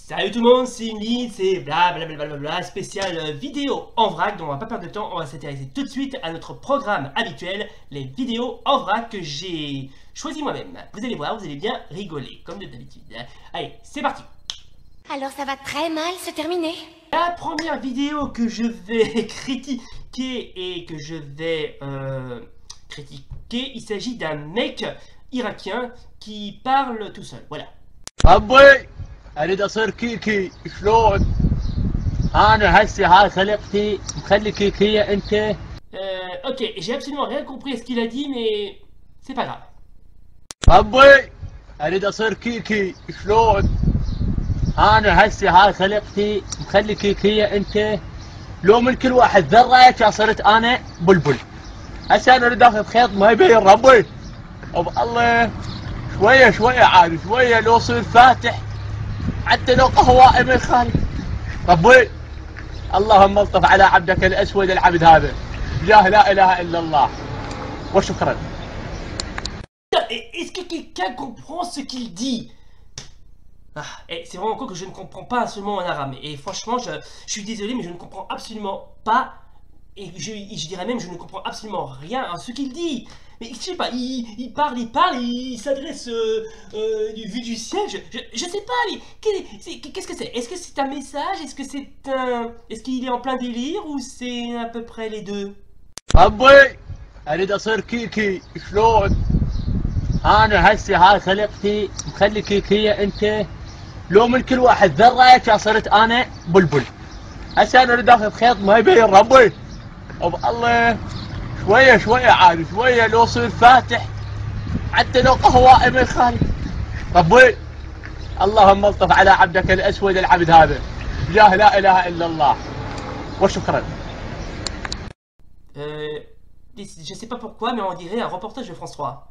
Salut tout le monde, c'est Unli, c'est blablabla spécial vidéo en vrac, donc on va pas perdre de temps, on va s'intéresser tout de suite à notre programme habituel, les vidéos en vrac que j'ai choisi moi-même. Vous allez voir, vous allez bien rigoler, comme d'habitude. Allez, c'est parti. Alors ça va très mal se terminer. La première vidéo que je vais critiquer et que je vais critiquer, il s'agit d'un mec irakien qui parle tout seul, voilà. أبوي أريد أصير كيكي شلون؟ أنا هسه هاي خلقتي مخلي كيكية أنت؟ Ok, j'ai absolument rien compris à ce qu'il a dit, mais c'est pas grave. أبوي أريد أصير كيكي شلون؟ أنا هسه هاي خلقتي مخلي كيكية أنت؟ لو من كل واحد ذرة كان صرت أنا بلبل. هسه أنا أريد آخذ خيط ما يبين ربي. أب الله شوية شوية عاد شوية لو صير فاتح حتى لو قهوة ما يخالف. ربي اللهم الطف على عبدك الأسود العبد هذا بجاه لا إله إلا الله وشكرا. Est-ce que quelqu'un comprend ce qu'il dit? C'est vraiment quoi que je ne comprends pas seulement en arabe. Et franchement, je suis désolé, mais je ne comprends absolument pas. Et je dirais même, je ne comprends absolument rien à ce qu'il dit. Mais je sais pas, il parle, il s'adresse vu du ciel. Je sais pas, mais qu'est-ce que c'est? Est-ce que c'est un message? Est-ce que c'est un. Est-ce qu'il est en plein délire ou c'est à peu près les deux? أبوي أريد أصير كيكي شلون؟ أنا هسه هاي خلقتي مخلي كيكية أنت؟ لو من كل واحد ذرة كان صرت أنا بلبل. هسه أنا أريد آخذ خيط ما يبين ربي. أب الله شوية شوية عاد شوية لو صير فاتح حتى لو قهوة ما يخالف. ربي اللهم الطف على عبدك الأسود العبد هذا بجاه لا إله إلا الله وشكرا. Je sais pas pourquoi, mais on dirait un reportage de France 3.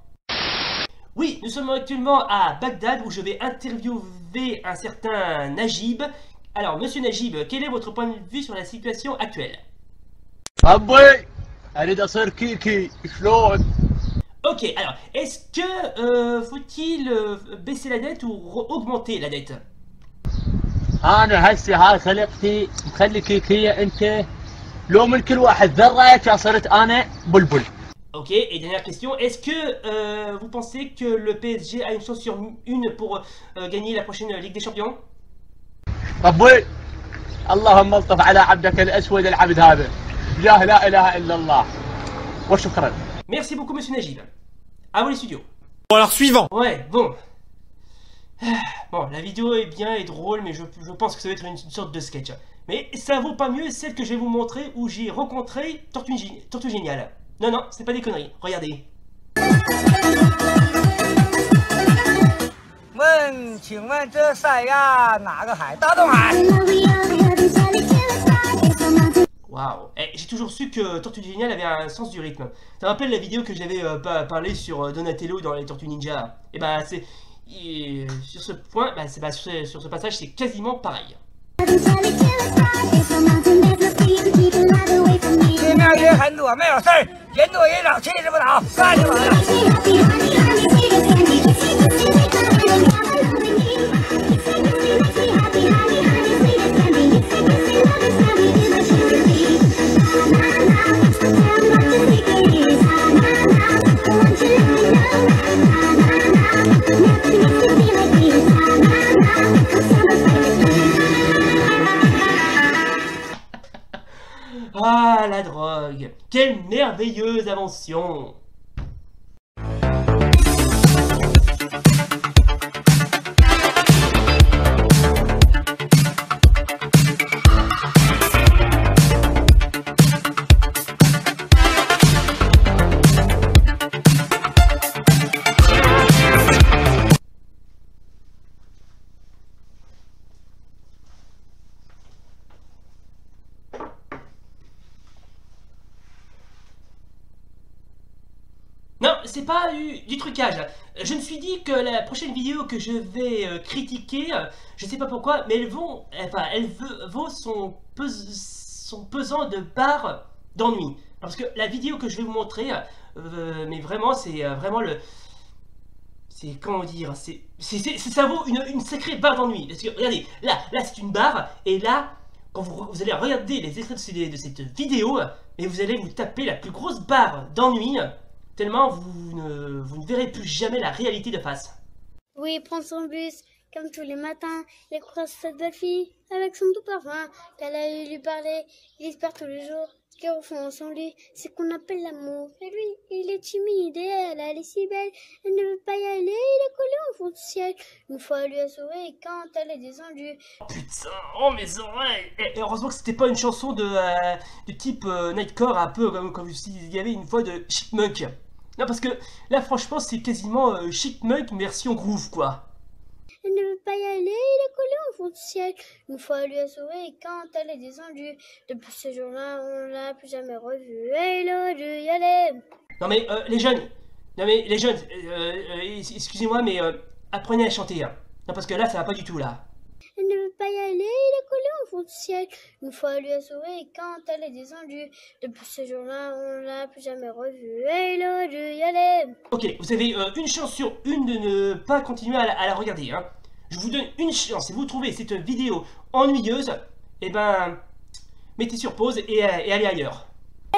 Oui, nous sommes actuellement à Bagdad où je vais interviewer un certain Najib. Alors, monsieur Najib, quel est votre point de vue sur la situation actuelle? أبوي أريد أصير كيكي شلون؟ Ok, alors, est-ce que faut-il baisser la dette ou augmenter la dette? أنا هسه هاي خلقتي مخلي كيكية أنت؟ لو من كل واحد ذرة كان صرت أنا بلبل. Ok, et dernière question, est-ce que vous pensez que le PSG a une chance sur une pour gagner la prochaine Ligue des Champions? ربي اللهم الطف على عبدك الأسود العبد هذا بجاه لا إله إلا الله وشكرا. Merci beaucoup, monsieur Najib. À vous les studios. Bon alors suivant. Ouais, bon. Bon, la vidéo est bien et drôle, mais je pense que ça va être une sorte de sketch. Mais ça vaut pas mieux celle que je vais vous montrer où j'ai rencontré Tortue Géniale. Non, non, c'est pas des conneries. Regardez. 请问这塞亚哪个海？大东海。 Waouh. J'ai toujours su que Tortue Géniale avait un sens du rythme. Ça me rappelle la vidéo que j'avais parlé sur Donatello dans les Tortues Ninja. Et bah c'est... sur ce point, sur ce passage, c'est quasiment pareil. 对面人很多，没有事儿，人多人少，气势不倒，干就完了。 Ah, la drogue. Quelle merveilleuse invention. Non, c'est pas du trucage. Je me suis dit que la prochaine vidéo que je vais critiquer, je sais pas pourquoi, mais elle vaut son pesant de barre d'ennui. Parce que la vidéo que je vais vous montrer, mais vraiment, c'est vraiment le... c'est comment dire, ça vaut une sacrée barre d'ennui. Parce que regardez, là c'est une barre, et là, quand vous allez regarder les extraits de cette vidéo, et vous allez vous taper la plus grosse barre d'ennui, tellement vous ne verrez plus jamais la réalité de face. Oui, prendre son bus, comme tous les matins, il croise cette belle fille, avec son doux parfum, qu'elle a eu lui parler, il espère tous les jours. Ce qu'il ressent sans lui, c'est qu'on appelle l'amour. Et lui, il est timide et elle est si belle. Elle ne veut pas y aller, il est collé au fond du ciel. Une fois, elle lui a souri quand elle est descendue. Putain, oh mes oreilles! Et heureusement que c'était pas une chanson de type Nightcore, un peu comme s'il y avait une voix de Chipmunk. Non, parce que là, franchement, c'est quasiment Chipmunk version groove, quoi. Elle ne veut pas y aller, il est collé au fond du ciel. Une fois, elle lui a souri quand elle est descendue. Depuis ce jour-là, on l'a plus jamais revue. Et il aurait dû y aller. Non mais les jeunes, excusez-moi, mais apprenez à chanter. Hein. Non, parce que là, ça va pas du tout, là. Elle ne veut pas y aller, il est collé au fond du ciel. Une fois, elle lui a souri quand elle est descendue. Depuis ce jour-là, on l'a plus jamais revue. Et il aurait dû y aller. Ok, vous avez une chance sur une de ne pas continuer à la regarder. Hein. Je vous donne une chance. Si vous trouvez cette vidéo ennuyeuse, eh ben, mettez sur pause et allez ailleurs.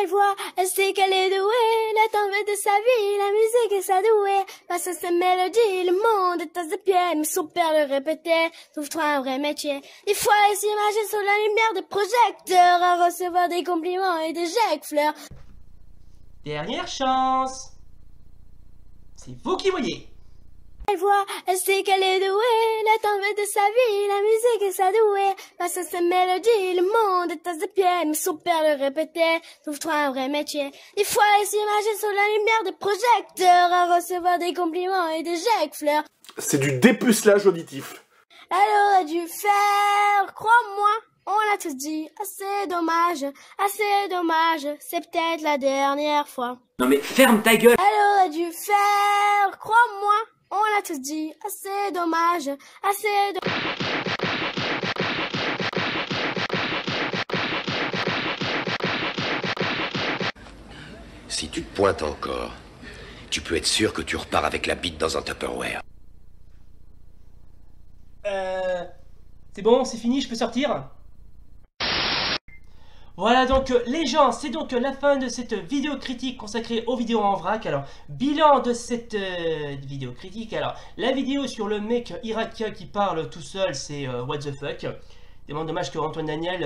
Elle voit, elle sait qu'elle est douée, la tempête de sa vie, la musique est sa douée. Face à sa mélodie, le monde est à ses pieds, mais son père le répétait, trouve-toi un vrai métier. Des fois, elle s'imagine sous la lumière des projecteurs, à recevoir des compliments et des jets fleurs. Dernière chance. C'est vous qui voyez. Elle voit, elle sait qu'elle est douée, la tempête de sa vie, la musique est sa douée. Face à sa mélodie, le monde est à ses pieds, mais son père le répétait, trouve-toi un vrai métier. Des fois, elle s'imagine sous la lumière des projecteurs, à recevoir des compliments et des jets fleurs. C'est du dépucelage auditif. Elle aurait dû faire, crois-moi, on l'a tous dit, assez dommage, c'est peut-être la dernière fois. Non mais ferme ta gueule. Elle aurait dû faire, crois-moi, on l'a tous dit, assez dommage, Si tu te pointes encore, tu peux être sûr que tu repars avec la bite dans un Tupperware. C'est bon, c'est fini, je peux sortir? Voilà donc les gens, c'est donc la fin de cette vidéo critique consacrée aux vidéos en vrac. Alors, bilan de cette vidéo critique. Alors, la vidéo sur le mec irakien qui parle tout seul, c'est what the fuck. Tellement dommage que Antoine Daniel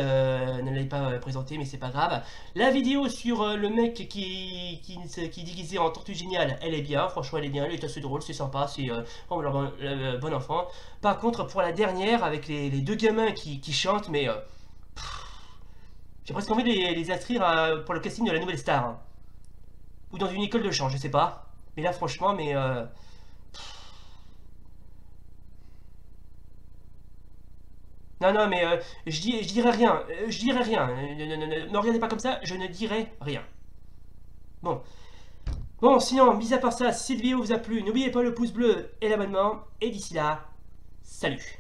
ne l'ait pas présenté, mais c'est pas grave. La vidéo sur le mec qui est déguisé en tortue géniale, elle est bien, franchement elle est bien, elle est assez drôle, c'est sympa, c'est vraiment bon enfant. Par contre, pour la dernière, avec les deux gamins qui chantent, mais... j'ai presque envie de les inscrire pour le casting de la nouvelle star. Hein. Ou dans une école de chant, je sais pas. Mais là, franchement, mais... Non, mais je dirai rien. Je dirai rien. Ne me regardez pas comme ça, je ne dirai rien. Bon, sinon, mis à part ça, si cette vidéo vous a plu, n'oubliez pas le pouce bleu et l'abonnement. Et d'ici là, salut.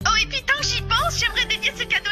Oh et puis tant que j'y pense, j'aimerais dédier ce cadeau